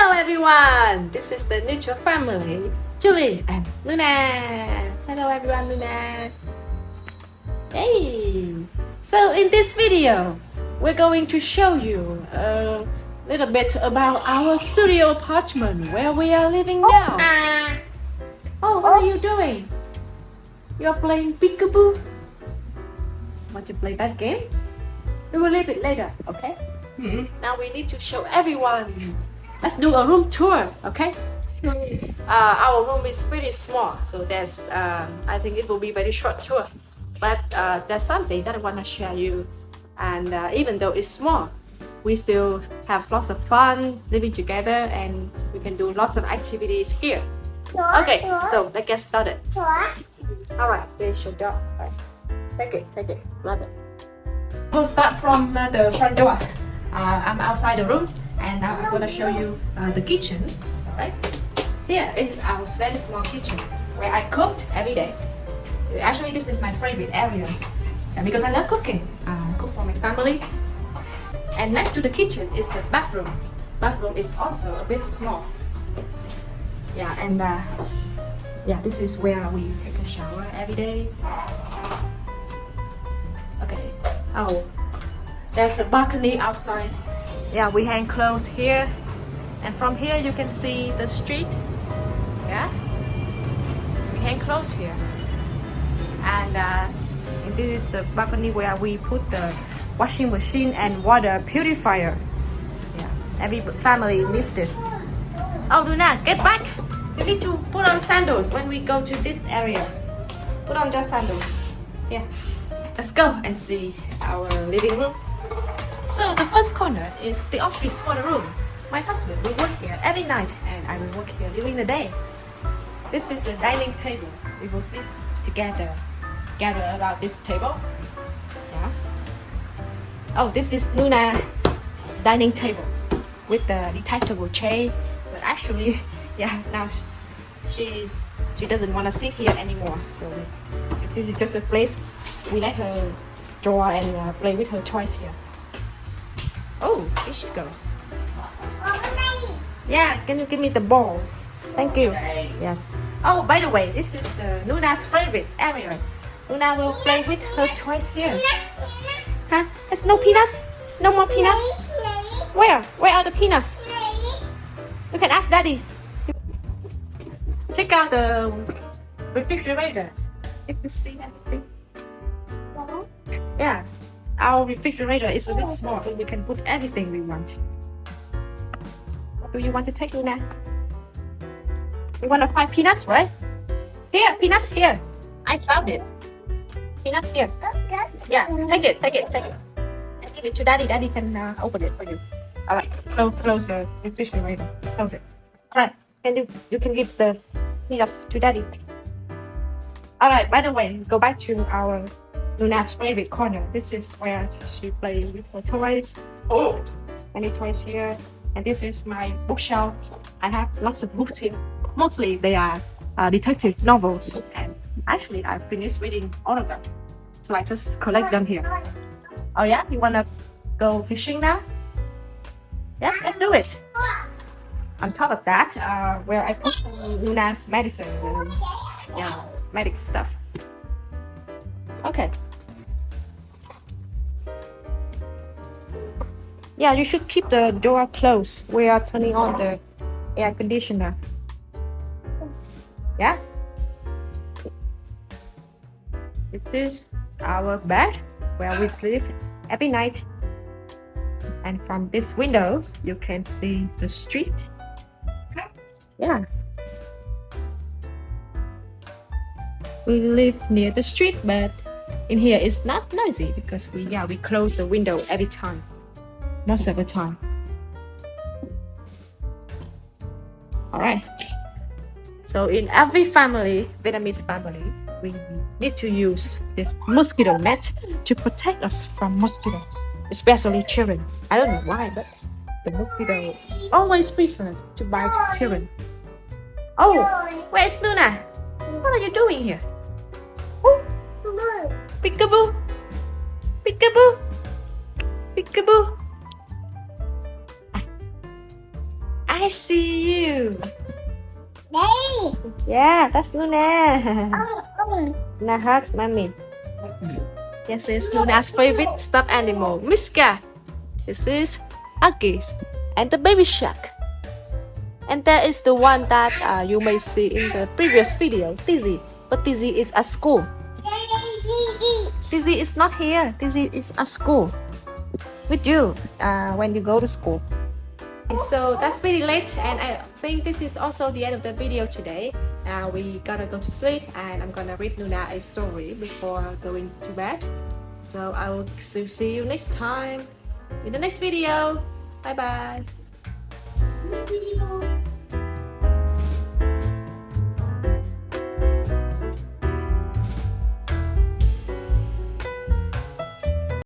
Hello everyone! This is the Neutral family, Julie and Luna. Hello everyone, Luna. Hey! So in this video, we're going to show you a little bit about our studio apartment where we are living now. Oh, what are you doing? You're playing peekaboo? Want to play that game? We will leave it later, okay? Now we need to show everyone. Let's do a room tour, okay? Our room is pretty small, so there's I think it will be very short tour. But there's something that I want to share you. And even though it's small, we still have lots of fun living together, and we can do lots of activities here. Okay, so let's get started. Alright, there's your door. Right. Take it, love it. We'll start from the front door. I'm outside the room, and now I'm gonna show you the kitchen. Alright, here is our very small kitchen where I cooked every day. Actually, this is my favorite area, and because I love cooking, I cook for my family. And next to the kitchen is the bathroom. Bathroom is also a bit small. Yeah, and yeah, this is where we take a shower every day. Okay. Oh, there's a balcony outside. Yeah, we hang clothes here, and from here you can see the street. Yeah, we hang clothes here, and this is a balcony where we put the washing machine and water purifier. Yeah, every family needs this. Oh, Luna, get back! You need to put on sandals when we go to this area. Put on your sandals. Yeah. Let's go and see our living room. So the first corner is the office for the room. My husband will work here every night, and I will work here during the day. This is the dining table. We will sit together, gather around this table. Yeah. Oh, this is Luna dining table with the detachable chair. But actually, yeah, now she doesn't want to sit here anymore. So it is just a place we let her draw and play with her toys here. Oh, here she go. Yeah, can you give me the ball? Thank you. Yes. Oh, by the way, this is the Luna's favorite area. Luna will play with her toys here. Huh? There's no peanuts? No more peanuts? Where? Where are the peanuts? You can ask Daddy. Check out the refrigerator if you see anything. Yeah, our refrigerator is a bit small, but we can put everything we want. What do you want to take, Luna? You want to find peanuts, right? Here, peanuts here. I found it. Peanuts here. Yeah, take it. And give it to Daddy. Daddy can open it for you. All right, close the refrigerator. Close it. All right, and you can give the peanuts to Daddy. All right. By the way, go back to our Luna's favorite corner. This is where she plays with her toys. Oh, many toys here. And this is my bookshelf. I have lots of books here. Mostly they are detective novels. And actually, I've finished reading all of them. So I just collect them here. Oh yeah, you wanna go fishing now? Yes, let's do it. On top of that, where I put some Luna's medicine and yeah, medic stuff. Okay. Yeah, you should keep the door closed. We are turning on the air conditioner. Yeah. This is our bed where we sleep every night. And from this window, you can see the street. Yeah. We live near the street, but in here it's not noisy because we close the window every time. Most of the time. Alright. So in every family, Vietnamese family, we need to use this mosquito net to protect us from mosquito, especially children. I don't know why, but the mosquito always prefer to bite children. Oh, where's Luna? What are you doing here? Oh, peekaboo, peekaboo, peekaboo. I see you. Đây. Yeah, that's Luna. Oh. Luna hugs mommy. This is Luna's favorite stuffed animal, Miska. This is Aggies and the baby shark. And there is the one that you may see in the previous video, Tizzy. But Tizzy is at school. Tizzy is not here. Tizzy is at school with you when you go to school. So that's pretty late, and I think this is also the end of the video today. Now we gotta go to sleep, and I'm gonna read Luna a story before going to bed. So I will see you next time in the next video. Bye bye.